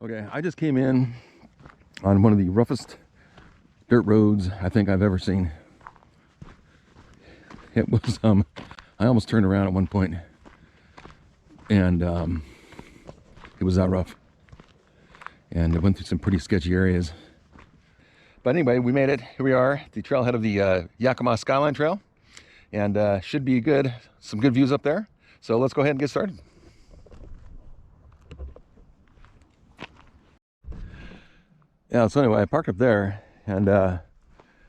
Okay, I just came in on one of the roughest dirt roads I think I've ever seen. It was, I almost turned around at one point, and it was that rough. And it went through some pretty sketchy areas. But anyway, we made it. Here we are, the trailhead of the Yakima Skyline Trail. And should be good, some good views up there. So let's go ahead and get started. Yeah, so anyway, I parked up there, and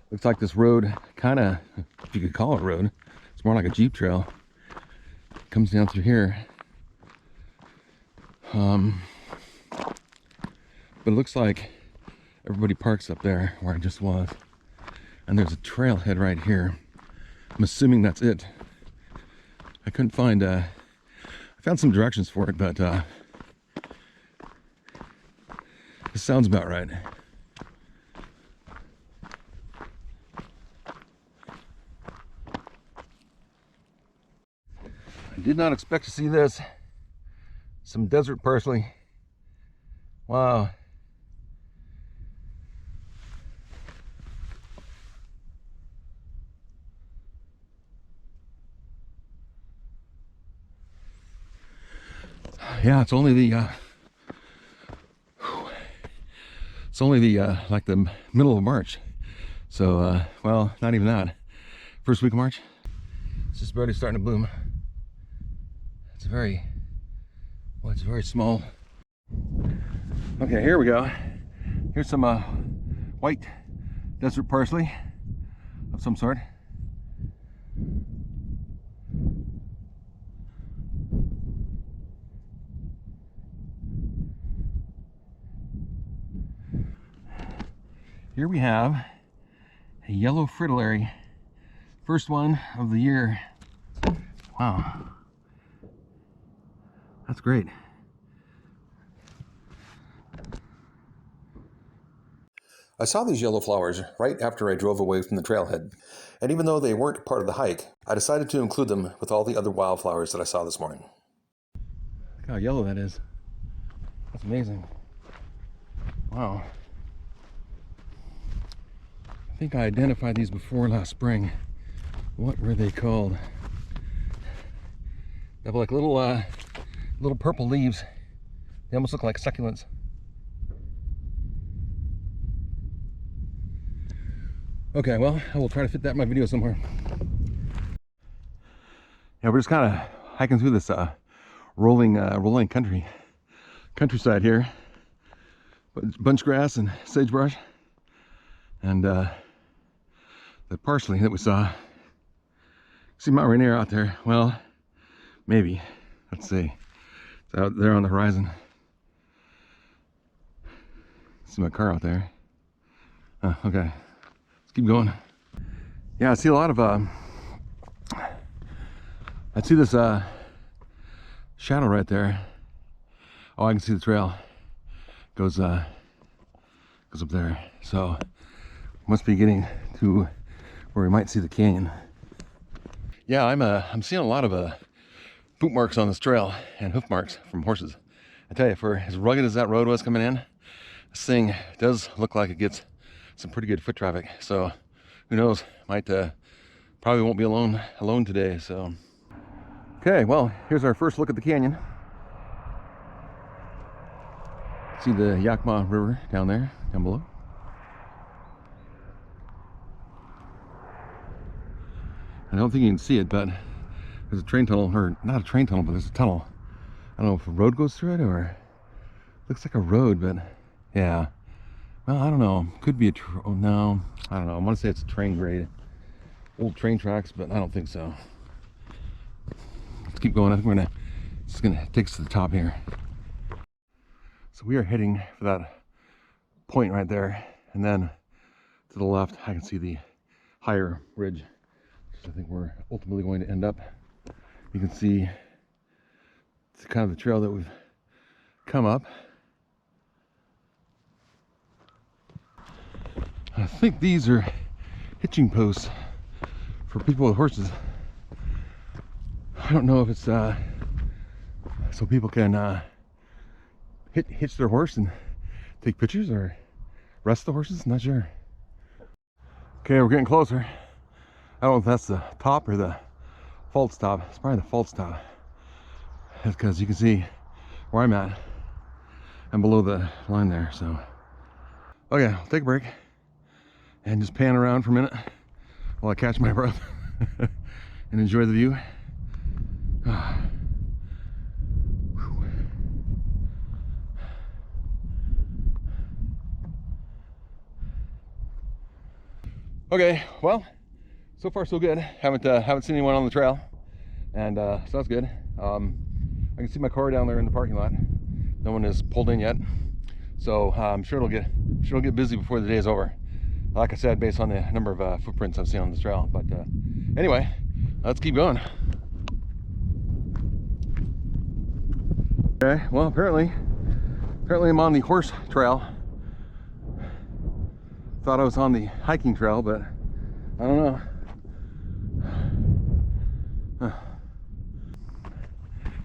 looks like this road, kind of, if you could call it a road, it's more like a Jeep trail. It comes down through here. But it looks like everybody parks up there where I just was. And there's a trailhead right here. I'm assuming that's it. I couldn't find, I found some directions for it, but this sounds about right. I did not expect to see this. Some desert parsley. Wow. Yeah, it's only the like the middle of March. So well, not even that. First week of March. It's just barely starting to bloom. It's very, well, it's very small. Okay, here we go. Here's some white desert parsley of some sort. Here we have a yellow fritillary, first one of the year. Wow, that's great. I saw these yellow flowers right after I drove away from the trailhead, and even though they weren't part of the hike, I decided to include them with all the other wildflowers that I saw this morning. Look how yellow that is. That's amazing. Wow. I think I identified these before last spring. What were they called? They have like little little purple leaves. They almost look like succulents. Okay, well, I will try to fit that in my video somewhere. Yeah, we're just kind of hiking through this rolling countryside here. Bunch grass and sagebrush, and the parsley that we saw. See Mount Rainier out there? Well, maybe. Let's see. It's out there on the horizon. See my car out there. Okay. Let's keep going. Yeah, I see a lot of I see this shadow right there. Oh, I can see the trail. Goes up there. So must be getting to where we might see the canyon. Yeah, I'm seeing a lot of boot marks on this trail and hoof marks from horses. I tell you, for as rugged as that road was coming in, this thing does look like it gets some pretty good foot traffic. So who knows? Might probably won't be alone today. So okay, well, here's our first look at the canyon. See the Yakima River down there, down below. I don't think you can see it, but there's a train tunnel, or not a train tunnel, but there's a tunnel. I don't know if a road goes through it, or looks like a road, but yeah. Well, I don't know. Could be a oh, no, I don't know. I want to say it's a train grade, old train tracks, but I don't think so. Let's keep going. I think it's gonna take us to the top here. So we are heading for that point right there, and then to the left I can see the higher ridge, which I think we're ultimately going to end up. You can see it's kind of the trail that we've come up. I think these are hitching posts for people with horses. I don't know if it's so people can hitch their horse and take pictures or rest the horses. Not sure. Okay, we're getting closer. I don't know if that's the top or the false top. It's probably the false top. That's because you can see where I'm at. I'm below the line there, so. Okay, I'll take a break and just pan around for a minute while I catch my breath and enjoy the view. Okay, well, so far so good. Haven't seen anyone on the trail, and so that's good. I can see my car down there in the parking lot. No one has pulled in yet, so I'm sure it'll get busy before the day is over. Like I said, based on the number of footprints I've seen on this trail. But anyway, let's keep going. Okay, well, apparently I'm on the horse trail. Thought I was on the hiking trail, but I don't know.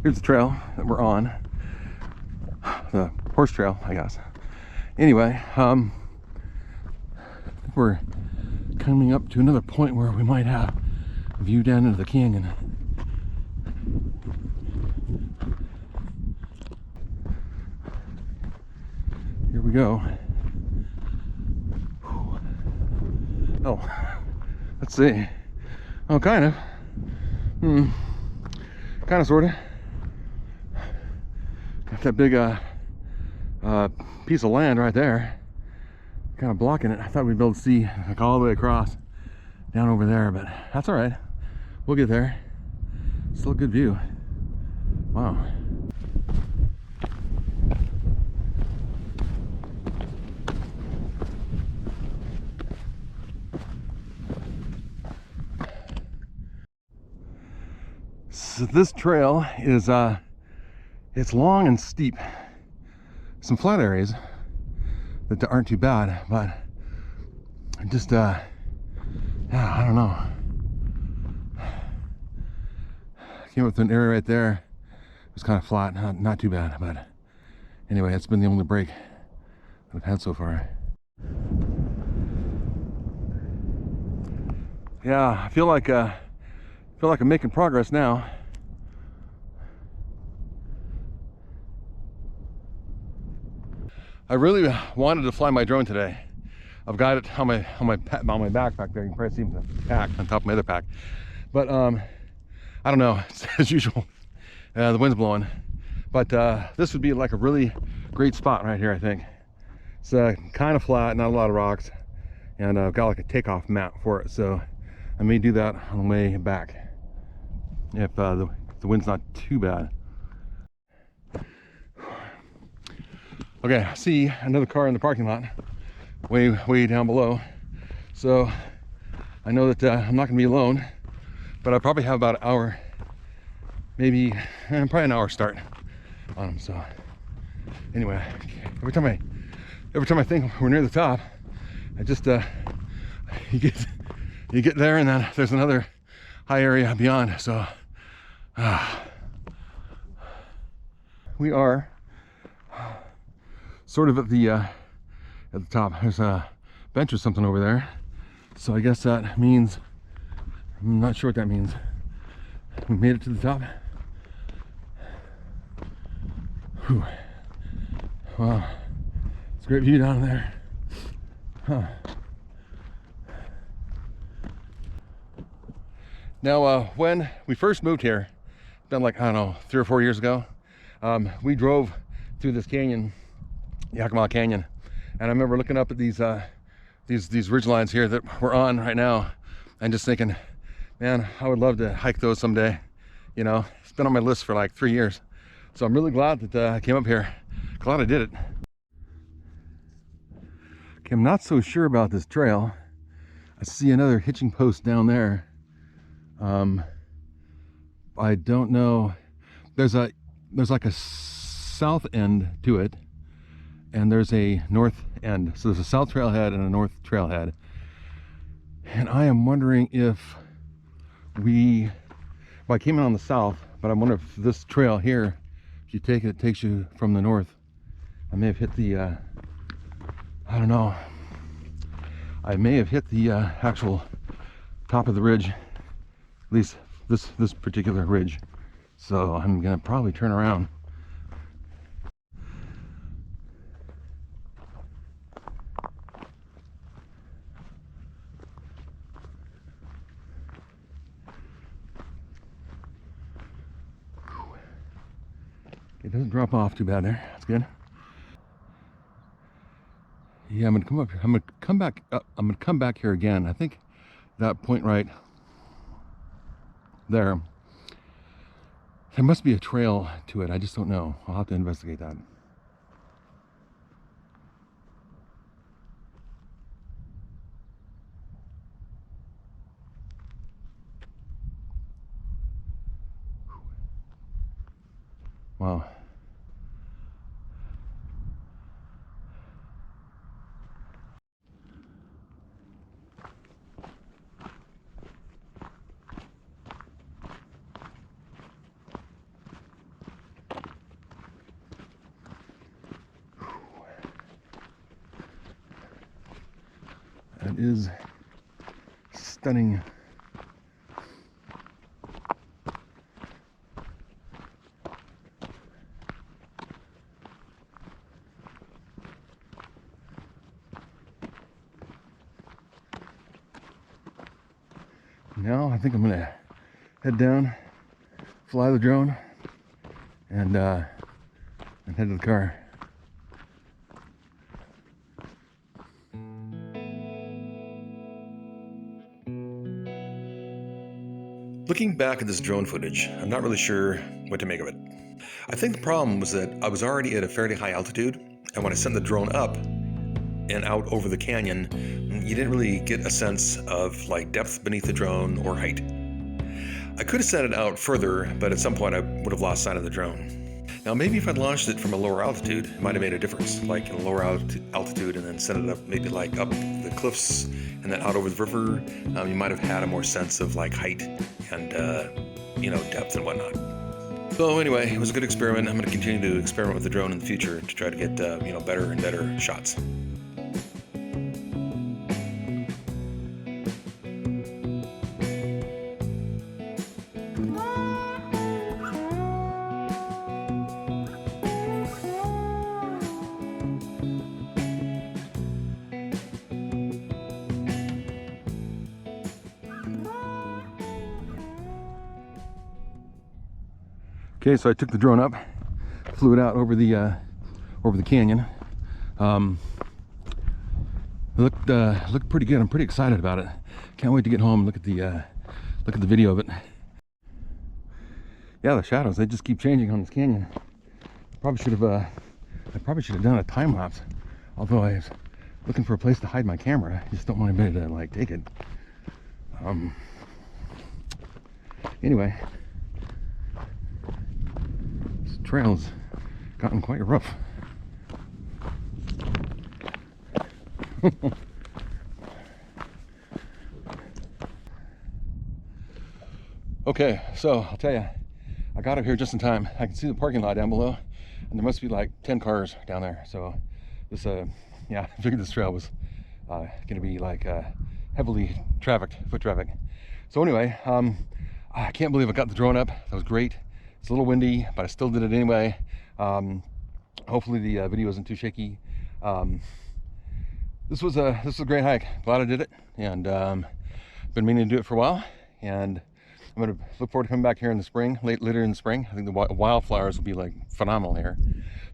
Here's the trail that we're on. The horse trail, I guess. Anyway, we're coming up to another point where we might have a view down into the canyon. Here we go. Oh, let's see. Oh, kind of. Kind of, sort of. Got that big piece of land right there, kind of blocking it. I thought we'd be able to see like all the way across down over there, but that's all right. We'll get there. Still a good view. Wow. So this trail is it's long and steep. Some flat areas that aren't too bad, but just yeah, I don't know. Came up to an area right there. It was kind of flat, not too bad, but anyway, it's been the only break that I've had so far. Yeah, I feel like I'm making progress now. I really wanted to fly my drone today. I've got it on my backpack there. You can probably see the pack on top of my other pack. But I don't know. It's, as usual, the wind's blowing. But this would be like a really great spot right here, I think. It's kind of flat, not a lot of rocks, and I've got like a takeoff mat for it. So I may do that on the way back if the wind's not too bad. Okay, I see another car in the parking lot, way down below. So I know that I'm not gonna be alone, but I probably have about an hour, maybe probably an hour start on them. So anyway, every time I think we're near the top, I just you get there, and then there's another high area beyond. So we are sort of at the top. There's a bench or something over there, so I guess that means, I'm not sure what that means. We made it to the top. Whew. Wow, it's a great view down there. Huh. Now when we first moved here, been like, I don't know, 3 or 4 years ago, we drove through this canyon, Yakima Canyon, and I remember looking up at these ridge lines here that we're on right now, and just thinking, man, I would love to hike those someday. You know, it's been on my list for like 3 years, so I'm really glad that I came up here. Glad I did it. Okay, I'm not so sure about this trail. I see another hitching post down there. I don't know. There's like a south end to it, and there's a north end. So there's a south trailhead and a north trailhead. And I am wondering if I came in on the south, but I wonder if this trail here, if you take it, it takes you from the north I may have hit the, I don't know. I may have hit the actual top of the ridge, at least this particular ridge. So I'm gonna probably turn around. It doesn't drop off too bad there. That's good. Yeah, I'm gonna come up here. I'm gonna come back up. I'm gonna come back here again. I think that point right there must be a trail to it. I just don't know. I'll have to investigate that. Wow. That is stunning. Now I think I'm gonna head down, fly the drone, and head to the car. Looking back at this drone footage, I'm not really sure what to make of it. I think the problem was that I was already at a fairly high altitude, and when I sent the drone up and out over the canyon, you didn't really get a sense of like depth beneath the drone or height. I could have sent it out further, but at some point I would have lost sight of the drone. Now maybe if I'd launched it from a lower altitude, it might have made a difference, like in a lower altitude and then sent it up maybe like up the cliffs and then out over the river. You might have had a more sense of like height and depth and whatnot. So anyway, it was a good experiment. I'm going to continue to experiment with the drone in the future to try to get better and better shots. Okay, so I took the drone up, flew it out over the canyon. It looked pretty good. I'm pretty excited about it. Can't wait to get home and look at the video of it. Yeah, the shadows, they just keep changing on this canyon. I probably should have done a time lapse. Although I was looking for a place to hide my camera. I just don't want anybody to like take it. Anyway. Trail's gotten quite rough. Okay, so I'll tell you, I got up here just in time. I can see the parking lot down below, and there must be like 10 cars down there. So this, I figured this trail was gonna be like heavily trafficked, foot traffic. So anyway, I can't believe I got the drone up. That was great. It's a little windy, but I still did it anyway. Hopefully the video isn't too shaky. This was a great hike. Glad I did it, and been meaning to do it for a while. And I'm gonna look forward to coming back here in the spring, later in the spring. I think the wildflowers will be like phenomenal here.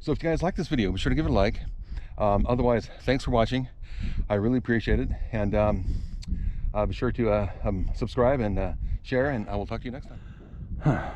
So if you guys like this video, be sure to give it a like. Otherwise, thanks for watching. I really appreciate it, and be sure to subscribe and share. And I will talk to you next time.